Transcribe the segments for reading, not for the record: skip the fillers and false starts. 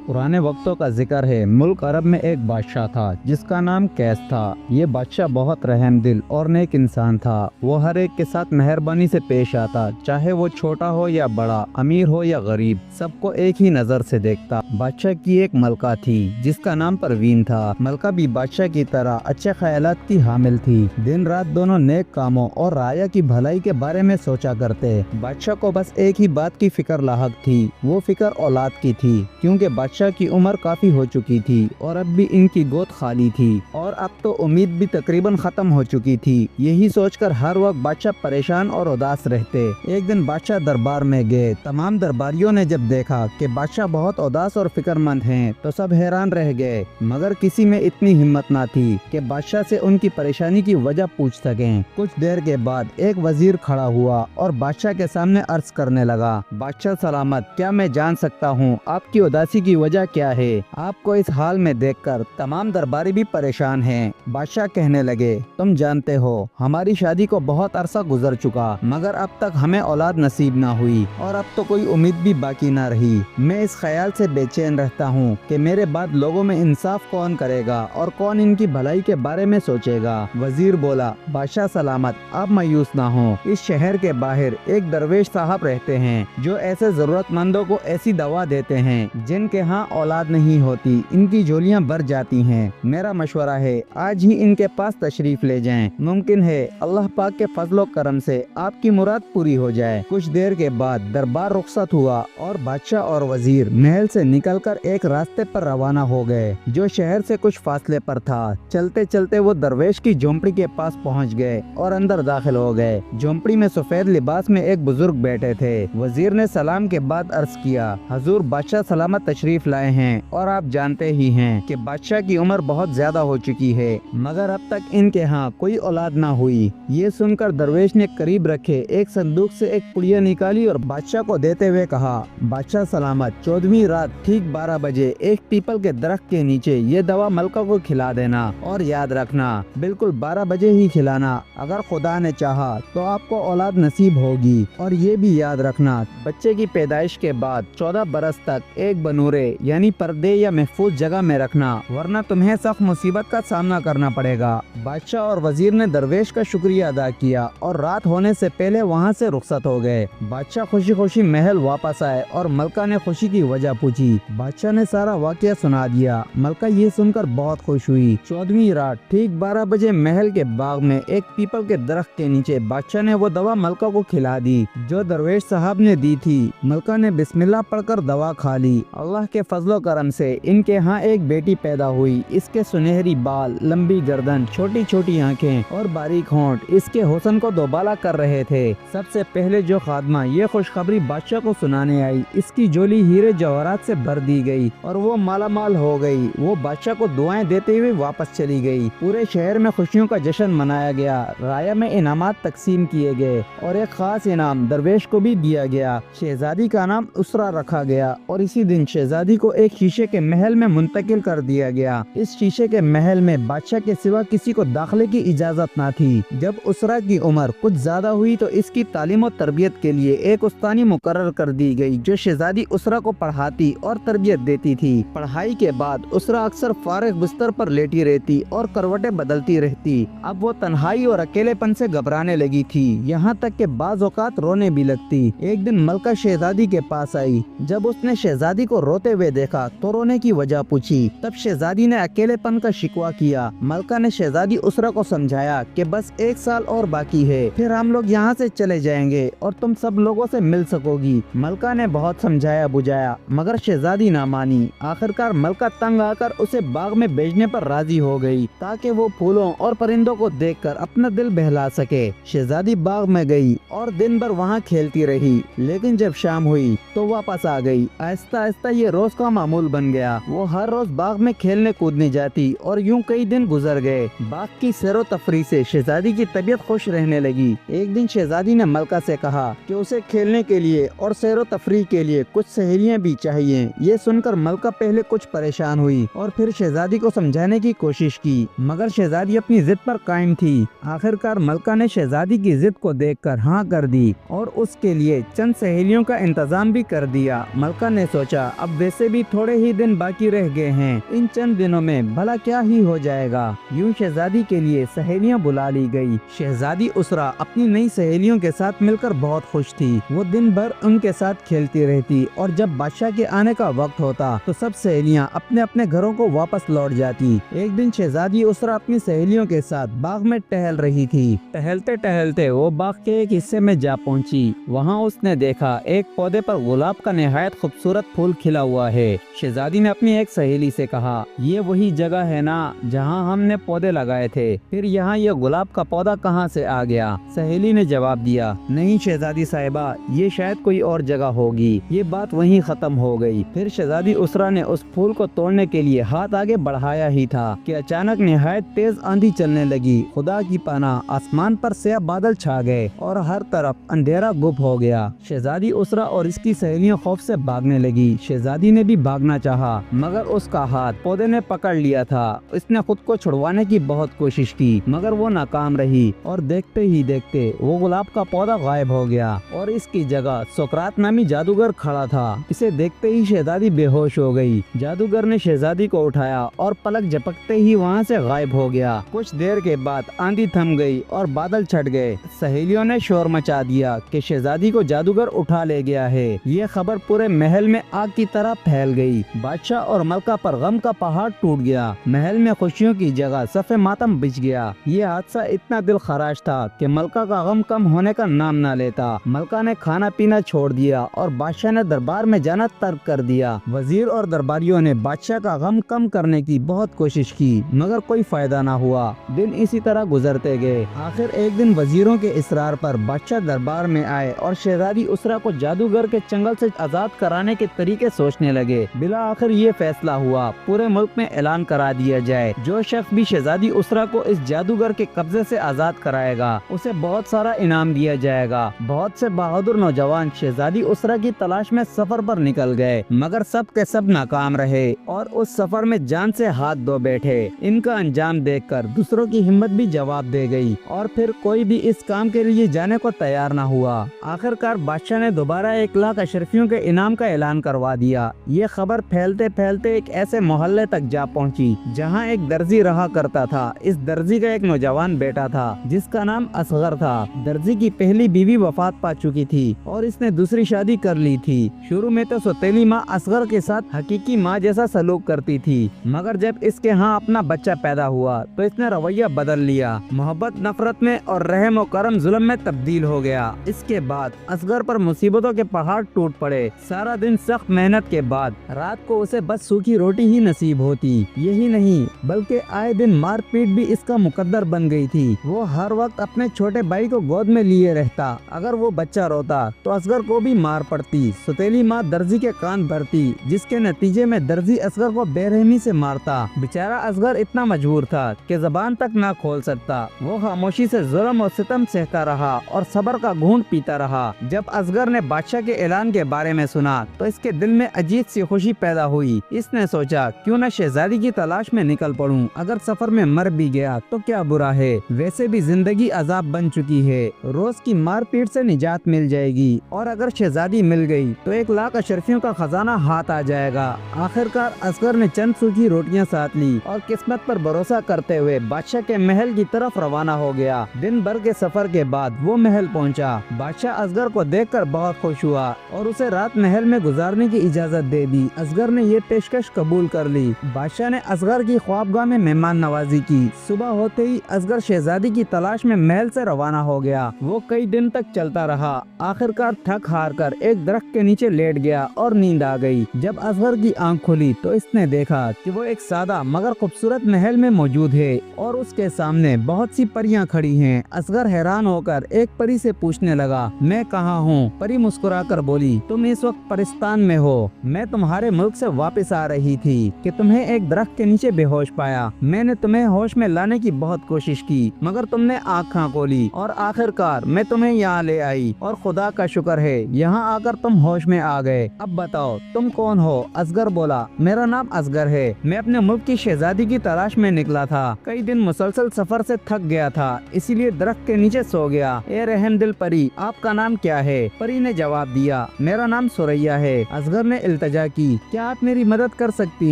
पुराने वक्तों का जिक्र है। मुल्क अरब में एक बादशाह था जिसका नाम कैस था। ये बादशाह बहुत रहम दिल और नेक इंसान था। वो हर एक के साथ मेहरबानी से पेश आता, चाहे वो छोटा हो या बड़ा, अमीर हो या गरीब, सबको एक ही नजर से देखता। बादशाह की एक मलका थी जिसका नाम परवीन था। मलका भी बादशाह की तरह अच्छे ख्यालात की हामिल थी। दिन रात दोनों नेक कामों और राया की भलाई के बारे में सोचा करते। बादशाह को बस एक ही बात की फिक्र लाहक थी, वो फिक्र औलाद की थी, क्योंकि बादशाह की उम्र काफी हो चुकी थी और अब भी इनकी गोद खाली थी और अब तो उम्मीद भी तकरीबन खत्म हो चुकी थी। यही सोचकर हर वक्त बादशाह परेशान और उदास रहते। एक दिन बादशाह दरबार में गए। तमाम दरबारियों ने जब देखा कि बादशाह बहुत उदास और फिक्रमंद हैं, तो सब हैरान रह गए, मगर किसी में इतनी हिम्मत ना थी कि बादशाह से उनकी परेशानी की वजह पूछ सकें। कुछ देर के बाद एक वजीर खड़ा हुआ और बादशाह के सामने अर्ज करने लगा, बादशाह सलामत, क्या मैं जान सकता हूँ आपकी उदासी की वजह क्या है? आपको इस हाल में देखकर तमाम दरबारी भी परेशान हैं। बादशाह कहने लगे, तुम जानते हो हमारी शादी को बहुत अरसा गुजर चुका, मगर अब तक हमें औलाद नसीब ना हुई और अब तो कोई उम्मीद भी बाकी ना रही। मैं इस ख्याल से बेचैन रहता हूँ कि मेरे बाद लोगों में इंसाफ कौन करेगा और कौन इनकी भलाई के बारे में सोचेगा। वजीर बोला, बादशाह सलामत, आप मायूस ना हो। इस शहर के बाहर एक दरवेश साहब रहते हैं जो ऐसे जरूरतमंदों को ऐसी दवा देते हैं जिनके यहाँ औलाद नहीं होती, इनकी झोलियाँ भर जाती हैं। मेरा मशवरा है आज ही इनके पास तशरीफ ले जाएं। मुमकिन है अल्लाह पाक के फजलो करम से आपकी मुराद पूरी हो जाए। कुछ देर के बाद दरबार रुखसत हुआ और बादशाह और वजीर महल से निकलकर एक रास्ते पर रवाना हो गए जो शहर से कुछ फासले पर था। चलते चलते वो दरवेश की झोंपड़ी के पास पहुँच गए और अंदर दाखिल हो गए। झोंपड़ी में सफेद लिबास में एक बुजुर्ग बैठे थे। वजीर ने सलाम के बाद अर्ज किया, हजूर बादशाह सलामत तशरीफ लाए हैं और आप जानते ही हैं कि बादशाह की उम्र बहुत ज्यादा हो चुकी है, मगर अब तक इनके यहाँ कोई औलाद ना हुई। ये सुनकर दरवेश ने करीब रखे एक संदूक से एक पुड़िया निकाली और बादशाह को देते हुए कहा, बादशाह सलामत, 14वीं रात ठीक 12 बजे एक पीपल के दरख्त के नीचे ये दवा मलका को खिला देना और याद रखना बिल्कुल 12 बजे ही खिलाना। अगर खुदा ने चाहा तो आपको औलाद नसीब होगी। और ये भी याद रखना, बच्चे की पैदाइश के बाद 14 बरस तक एक बनूरे यानी पर्दे या महफूज जगह में रखना, वरना तुम्हें सख्त मुसीबत का सामना करना पड़ेगा। बादशाह और वजीर ने दरवेश का शुक्रिया अदा किया और रात होने से पहले वहाँ से रुखसत हो गए। बादशाह खुशी खुशी महल वापस आए और मलका ने खुशी की वजह पूछी। बादशाह ने सारा वाकया सुना दिया। मलका ये सुनकर बहुत खुश हुई। 14वीं रात ठीक 12 बजे महल के बाग में एक पीपल के दरख्त के नीचे बादशाह ने वो दवा मलका को खिला दी जो दरवेश साहब ने दी थी। मलका ने बिस्मिल्लाह पढ़कर दवा खा ली। अल्लाह के फजलो करम से इनके यहाँ एक बेटी पैदा हुई। इसके सुनहरी बाल, लंबी गर्दन, छोटी छोटी आंखें और बारीक होंठ इसके हुस्न को दोबाला कर रहे थे। सबसे पहले जो खादमा ये खुशखबरी बादशाह को सुनाने आई, इसकी झोली हीरे जवाहरात से भर दी गई और वो माला माल हो गई। वो बादशाह को दुआएं देते हुए वापस चली गई। पूरे शहर में खुशियों का जश्न मनाया गया। राया में इनामात तकसीम किए गए और एक खास इनाम दरवेश को भी दिया गया। शहजादी का नाम उसरा रखा गया और इसी दिन शहजादी को एक शीशे के महल में मुंतकिल कर दिया गया। इस शीशे के महल में बादशाह के सिवा किसी को दाखिले की इजाजत न थी। जब उसरा की उम्र कुछ ज्यादा हुई तो इसकी तालीम और तरबियत के लिए एक उस्तानी मुकर्रर कर दी गई जो शहजादी उसरा को पढ़ाती और तरबियत देती थी। पढ़ाई के बाद उसरा अक्सर फारिग बिस्तर पर लेटी रहती और करवटें बदलती रहती। अब वो तन्हाई और अकेलेपन से घबराने लगी थी, यहाँ तक कि बाज़ औक़ात रोने भी लगती। एक दिन मलका शहजादी के पास आई। जब उसने शहजादी को रोते हुए देखा तो रोने की वजह पूछी। तब शहजादी ने अकेलेपन का शिकवा किया। मलका ने शहजादी उसरा को समझाया कि बस 1 साल और बाकी है, फिर हम लोग यहाँ से चले जाएंगे और तुम सब लोगों से मिल सकोगी। मलका ने बहुत समझाया बुझाया मगर शहजादी ना मानी। आखिरकार मलका तंग आकर उसे बाग में भेजने पर राजी हो गई ताकि वो फूलों और परिंदों को देखकर अपना दिल बहला सके। शहजादी बाग में गई और दिन भर वहाँ खेलती रही, लेकिन जब शाम हुई तो वापस आ गई। आहिस्ता आहिस्ता ये रोज का मामूल बन गया। वो हर रोज बाग में खेलने कूदने जाती और यूं कई दिन गुजर गए। बाग की सैरो तफरी से शहजादी की तबीयत खुश रहने लगी। एक दिन शहजादी ने मलका से कहा कि उसे खेलने के लिए और सैरो तफरी के लिए कुछ सहेलियां भी चाहिए। ये सुनकर मलका पहले कुछ परेशान हुई और फिर शहजादी को समझाने की कोशिश की, मगर शहजादी अपनी जिद पर कायम थी। आखिरकार मलका ने शहजादी की जिद को देखकर हाँ कर दी और उसके लिए चंद सहेलियों का इंतजाम भी कर दिया। मलका ने सोचा अब वैसे वैसे भी थोड़े ही दिन बाकी रह गए हैं, इन चंद दिनों में भला क्या ही हो जाएगा। यूं शहजादी के लिए सहेलियां बुला ली गई। शहजादी उसरा अपनी नई सहेलियों के साथ मिलकर बहुत खुश थी। वो दिन भर उनके साथ खेलती रहती और जब बादशाह के आने का वक्त होता तो सब सहेलियां अपने अपने घरों को वापस लौट जाती। एक दिन शहजादी उसरा अपनी सहेलियों के साथ बाग में टहल रही थी। टहलते टहलते वो बाग के एक हिस्से में जा पहुंची। वहां उसने देखा एक पौधे पर गुलाब का निहायत खूबसूरत फूल खिला हुआ है। शहजादी ने अपनी एक सहेली से कहा, ये वही जगह है ना जहां हमने पौधे लगाए थे, फिर यहाँ ये गुलाब का पौधा कहाँ से आ गया? सहेली ने जवाब दिया, नहीं शहजादी साहिबा, ये शायद कोई और जगह होगी। ये बात वहीं खत्म हो गई। फिर शहजादी उसरा ने उस फूल को तोड़ने के लिए हाथ आगे बढ़ाया ही था कि अचानक निहायत तेज आंधी चलने लगी। खुदा की पनाह, आसमान पर स्याह बादल छा गए और हर तरफ अंधेरा गुम हो गया। शहजादी उसरा और इसकी सहेलियां खौफ से भागने लगी। शहजादी ने भी भागना चाहा, मगर उसका हाथ पौधे ने पकड़ लिया था। इसने खुद को छुड़वाने की बहुत कोशिश की, मगर वो नाकाम रही और देखते ही देखते वो गुलाब का पौधा गायब हो गया और इसकी जगह सोकरात नामी जादूगर खड़ा था। इसे देखते ही शहजादी बेहोश हो गई। जादूगर ने शहजादी को उठाया और पलक झपकते ही वहाँ से गायब हो गया। कुछ देर के बाद आंधी थम गई और बादल छट गए। सहेलियों ने शोर मचा दिया कि शहजादी को जादूगर उठा ले गया है। ये खबर पूरे महल में आग की तरह फैल गई। बादशाह और मलका पर गम का पहाड़ टूट गया। महल में खुशियों की जगह सफ़े मातम बिछ गया। ये हादसा इतना दिल खराश था कि मलका का गम कम होने का नाम न लेता। मलका ने खाना पीना छोड़ दिया और बादशाह ने दरबार में जाना तर्क कर दिया। वजीर और दरबारियों ने बादशाह का गम कम करने की बहुत कोशिश की, मगर कोई फायदा न हुआ। दिन इसी तरह गुजरते गए। आखिर एक दिन वजीरों के इसरार पर बादशाह दरबार में आए और शहजादी उसरा को जादूगर के चंगल से आजाद कराने के तरीके सोचने लगे। बिला आखिर ये फैसला हुआ, पूरे मुल्क में ऐलान करा दिया जाए, जो शख्स भी शहजादी उसरा को इस जादूगर के कब्जे से आजाद कराएगा उसे बहुत सारा इनाम दिया जाएगा। बहुत से बहादुर नौजवान शहजादी उसरा की तलाश में सफर पर निकल गए, मगर सब के सब नाकाम रहे और उस सफर में जान से हाथ धो बैठे। इनका अंजाम देखकर दूसरों की हिम्मत भी जवाब दे गई और फिर कोई भी इस काम के लिए जाने को तैयार न हुआ। आखिरकार बादशाह ने दोबारा 1 लाख अशरफियों के इनाम का ऐलान करवा दिया। ये खबर फैलते फैलते एक ऐसे मोहल्ले तक जा पहुंची जहां एक दर्जी रहा करता था। इस दर्जी का एक नौजवान बेटा था जिसका नाम असगर था। दर्जी की पहली बीवी वफात पा चुकी थी और इसने दूसरी शादी कर ली थी। शुरू में तो सौतेली माँ असगर के साथ हकीकी माँ जैसा सलूक करती थी, मगर जब इसके यहाँ अपना बच्चा पैदा हुआ तो इसने रवैया बदल लिया। मोहब्बत नफरत में और रहम और करम जुल्म में तब्दील हो गया। इसके बाद असगर पर मुसीबतों के पहाड़ टूट पड़े। सारा दिन सख्त मेहनत के बाद रात को उसे बस सूखी रोटी ही नसीब होती। यही नहीं बल्कि आए दिन मार पीट भी इसका मुकद्दर बन गई थी। वो हर वक्त अपने छोटे भाई को गोद में लिए रहता। अगर वो बच्चा रोता तो असगर को भी मार पड़ती। सौतेली माँ दर्जी के कान भरती, जिसके नतीजे में दर्जी असगर को बेरहमी से मारता। बेचारा असगर इतना मजबूर था कि जबान तक ना खोल सकता। वो खामोशी से जुल्म और सितम सहता रहा और सब्र का घूंट पीता रहा। जब असगर ने बादशाह के ऐलान के बारे में सुना तो इसके दिल में अजीब सी खुशी पैदा हुई। इसने सोचा, क्यों न शहजादी की तलाश में निकल पड़ूं। अगर सफर में मर भी गया तो क्या बुरा है, वैसे भी जिंदगी अजाब बन चुकी है। रोज की मार पीट से निजात मिल जाएगी और अगर शहजादी मिल गई तो 1 लाख अशरफियों का खजाना हाथ आ जाएगा। आखिरकार असगर ने चंद सूखी रोटियां साथ ली और किस्मत पर भरोसा करते हुए बादशाह के महल की तरफ रवाना हो गया। दिन भर के सफर के बाद वो महल पहुंचा। बादशाह असगर को देखकर बहुत खुश हुआ और उसे रात महल में गुजारने की इजाजत दे दी। असगर ने ये पेशकश कबूल कर ली। बादशाह ने असगर की ख्वाबगाह में मेहमान नवाजी की। सुबह होते ही असगर शहजादी की तलाश में महल से रवाना हो गया। वो कई दिन तक चलता रहा। आखिरकार थक हार कर एक दरख्त के नीचे लेट गया और नींद आ गई। जब असगर की आंख खुली तो इसने देखा कि वो एक सादा मगर खूबसूरत महल में मौजूद है और उसके सामने बहुत सी परियां खड़ी हैं। असगर हैरान होकर एक परी से पूछने लगा, मैं कहाँ हूँ? परी मुस्कुराकर बोली, तुम इस वक्त परिस्तान में हो। मैं तुम्हारे मुल्क से वापस आ रही थी कि तुम्हें एक दरख्त के नीचे बेहोश पाया। मैंने तुम्हें होश में लाने की बहुत कोशिश की, मगर तुमने आँख कहाँ खोली और आखिरकार मैं तुम्हें यहाँ ले आई और खुदा का शुक्र है यहाँ आकर तुम होश में आ गए। अब बताओ तुम कौन हो? असगर बोला, मेरा नाम असगर है। मैं अपने मुल्क की शहजादी की तलाश में निकला था। कई दिन मुसलसल सफर से थक गया था, इसीलिए दरख्त के नीचे सो गया। ए रहम दिल परी, आपका नाम क्या है? परी ने जवाब दिया, मेरा नाम सुरैया है। असगर ने इल्तजा की, क्या आप मेरी मदद कर सकती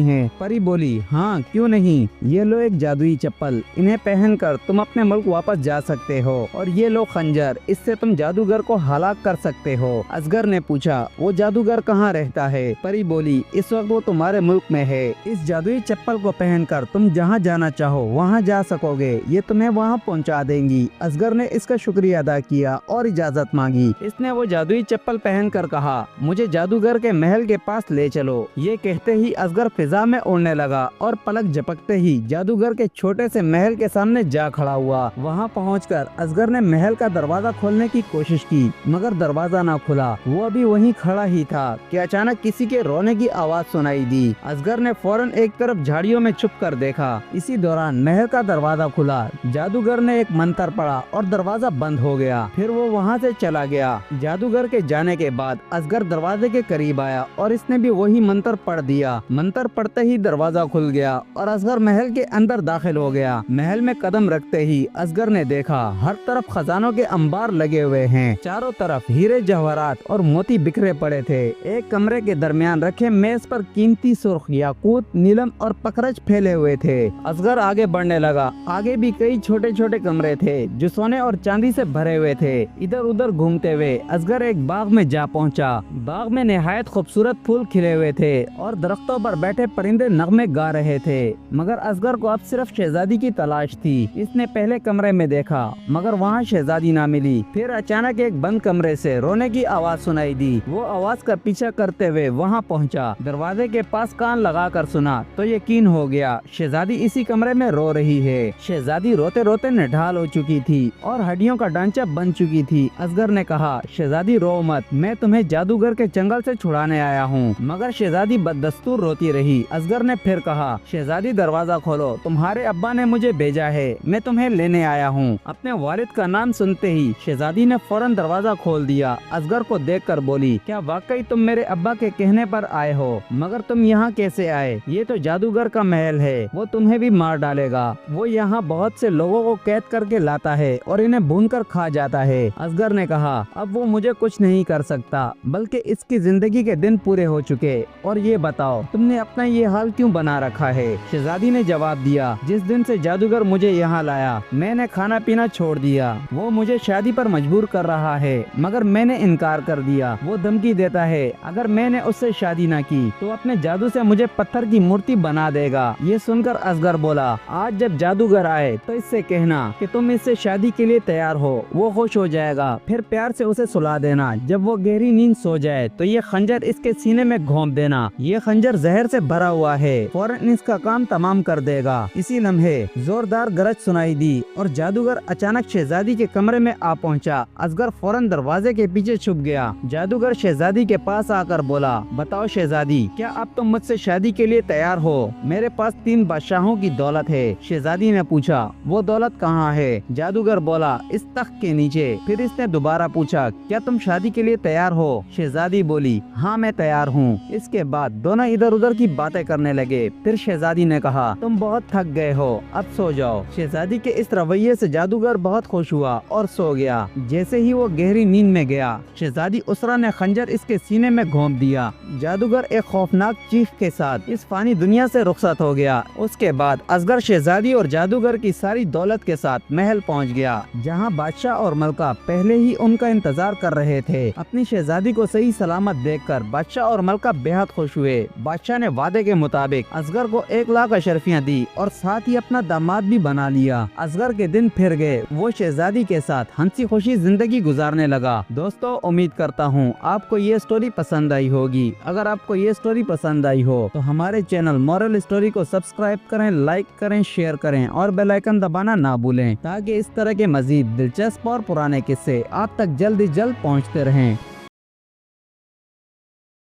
हैं? परी बोली, हाँ क्यों नहीं, ये लो एक जादुई चप्पल, इन्हें पहनकर तुम अपने मुल्क वापस जा सकते हो, और ये लो खंजर, इससे तुम जादूगर को हलाक कर सकते हो। असगर ने पूछा, वो जादूगर कहाँ रहता है? परी बोली, इस वक्त वो तुम्हारे मुल्क में है। इस जादुई चप्पल को पहनकर तुम जहाँ जाना चाहो वहाँ जा सकोगे, ये तुम्हें वहाँ पहुँचा देंगी। असगर ने इसका शुक्रिया अदा किया और इजाजत मांगी। इसने वो जादुई चप्पल पहनकर कहा, मुझे जादूगर के महल के पास ले चलो। ये कहते ही असगर फिजा में उड़ने लगा और पलक झपकते ही जादूगर के छोटे से महल के सामने जा खड़ा हुआ। वहाँ पहुंचकर असगर ने महल का दरवाजा खोलने की कोशिश की, मगर दरवाजा ना खुला। वो अभी वहीं खड़ा ही था कि अचानक किसी के रोने की आवाज सुनाई दी। असगर ने फौरन एक तरफ झाड़ियों में छुप कर देखा। इसी दौरान महल का दरवाजा खुला। जादूगर ने एक मंत्र पढ़ा और दरवाजा बंद हो गया। फिर वो वहाँ से चला गया। जादूगर के जाने के बाद असगर दरवाजे के करीब आया और इसने भी वही मंत्र पढ़ दिया। मंत्र पढ़ते ही दरवाजा खुल गया और असगर महल के अंदर दाखिल हो गया। महल में कदम रखते ही असगर ने देखा हर तरफ खजानों के अंबार लगे हुए हैं। चारों तरफ हीरे जवाहरात और मोती बिखरे पड़े थे। एक कमरे के दरमियान रखे मेज पर कीमती सुर्ख, याकूत, नीलम और पखरज फैले हुए थे। असगर आगे बढ़ने लगा। आगे भी कई छोटे छोटे कमरे थे जो सोने और चांदी से भरे हुए थे। इधर उधर घूमते हुए असगर एक बाग में जा पहुंचा। बाग में निहायत खूबसूरत फूल खिले हुए थे और दरख्तों पर बैठे परिंदे नगमे गा रहे थे। मगर असगर को अब सिर्फ शहजादी की तलाश थी। इसने पहले कमरे में देखा मगर वहाँ शहजादी ना मिली। फिर अचानक एक बंद कमरे से रोने की आवाज सुनाई दी। वो आवाज का पीछा करते हुए वहाँ पहुँचा। दरवाजे के पास कान लगा कर सुना तो यकीन हो गया शहजादी इसी कमरे में रो रही है। शहजादी रोते रोते निढाल हो चुकी थी और हड्डियों का ढांचा बन चुकी थी। असगर ने कहा, शहजादी रो मत, मैं तुम्हें जादूगर के जंगल से छुड़ाने आया हूँ। मगर शहजादी बददस्तूर रोती रही। असगर ने फिर कहा, शहजादी दरवाजा खोलो, तुम्हारे अब्बा ने मुझे भेजा है, मैं तुम्हें लेने आया हूँ। अपने वालिद का नाम सुनते ही शहजादी ने फौरन दरवाजा खोल दिया। असगर को देखकर बोली, क्या वाकई तुम मेरे अब्बा के कहने पर आए हो? मगर तुम यहाँ कैसे आए? ये तो जादूगर का महल है, वो तुम्हें भी मार डालेगा। वो यहाँ बहुत से लोगों को कैद करके लाता है और इन्हें भूनकर खा जाता है। असगर ने कहा, अब वो मुझे कुछ नहीं कर सकता, बल्कि इसकी जिंदगी के दिन पूरे हो चुके। और ये बताओ, तुमने अपना ये हाल क्यों बना रखा है? शहजादी ने जवाब दिया, जिस दिन से जादूगर मुझे यहाँ लाया मैंने खाना पीना छोड़ दिया। वो मुझे शादी पर मजबूर कर रहा है मगर मैंने इनकार कर दिया। वो धमकी देता है अगर मैंने उससे शादी न की तो अपने जादू से मुझे पत्थर की मूर्ति बना देगा। ये सुनकर असगर बोला, आज जब जादूगर आए तो इससे कहना कि तुम इससे शादी के लिए तैयार हो। वो खुश हो जाएगा, फिर प्यार से उसे सुला देना। जब वो गहरी नींद सो जाए तो ये खंजर इसके सीने में घोंप देना। ये खंजर जहर से भरा हुआ है, फौरन इसका काम तमाम कर देगा। इसी लम्हे जोरदार गरज सुनाई दी और जादूगर अचानक शहजादी के कमरे में आ पहुंचा। असगर फौरन दरवाजे के पीछे छुप गया। जादूगर शहजादी के पास आकर बोला, बताओ शहजादी, क्या अब तुम मुझसे शादी के लिए तैयार हो? मेरे पास 3 बादशाहों की दौलत है। शहजादी ने पूछा, वो दौलत कहाँ है? जादूगर बोला, इस तख्त के नीचे। फिर इसने दोबारा पूछा, क्या तुम शादी के लिए तैयार हो? शहजादी बोली, हाँ मैं तैयार हूँ। इसके बाद दोनों इधर उधर की बातें करने लगे। फिर शहजादी ने कहा, तुम बहुत थक गए हो, अब सो जाओ। शहजादी के इस रवैये से जादूगर बहुत खुश हुआ और सो गया। जैसे ही वो गहरी नींद में गया, शहजादी उसरा ने खंजर इसके सीने में घोंप दिया। जादूगर एक खौफनाक चीख के साथ इस फानी दुनिया से रुखसत हो गया। उसके बाद असगर शहजादी और जादूगर की सारी दौलत के साथ महल पहुंच गया, जहां बादशाह और मलका पहले ही उनका इंतजार कर रहे थे। अपनी शहजादी को सही सलामत देखकर बादशाह और मलका बेहद खुश हुए। बादशाह ने वादे के मुताबिक असगर को 1 लाख अशरफियाँ दी और साथ ही अपना दामाद भी बना लिया। असगर के दिन फिर गए। वो शहजादी के साथ हंसी खुशी जिंदगी गुजारने लगा। दोस्तों, उम्मीद करता हूँ आपको ये स्टोरी पसंद आई होगी। अगर आपको ये स्टोरी पसंद आई हो तो हमारे चैनल मॉरल स्टोरी को सब्सक्राइब करें, लाइक करें, शेयर करें और बेल आइकन दबाना ना भूलें, ताकि इस तरह के मजीद दिलचस्प और पुराने किस्से आप तक जल्द पहुँचते रहें।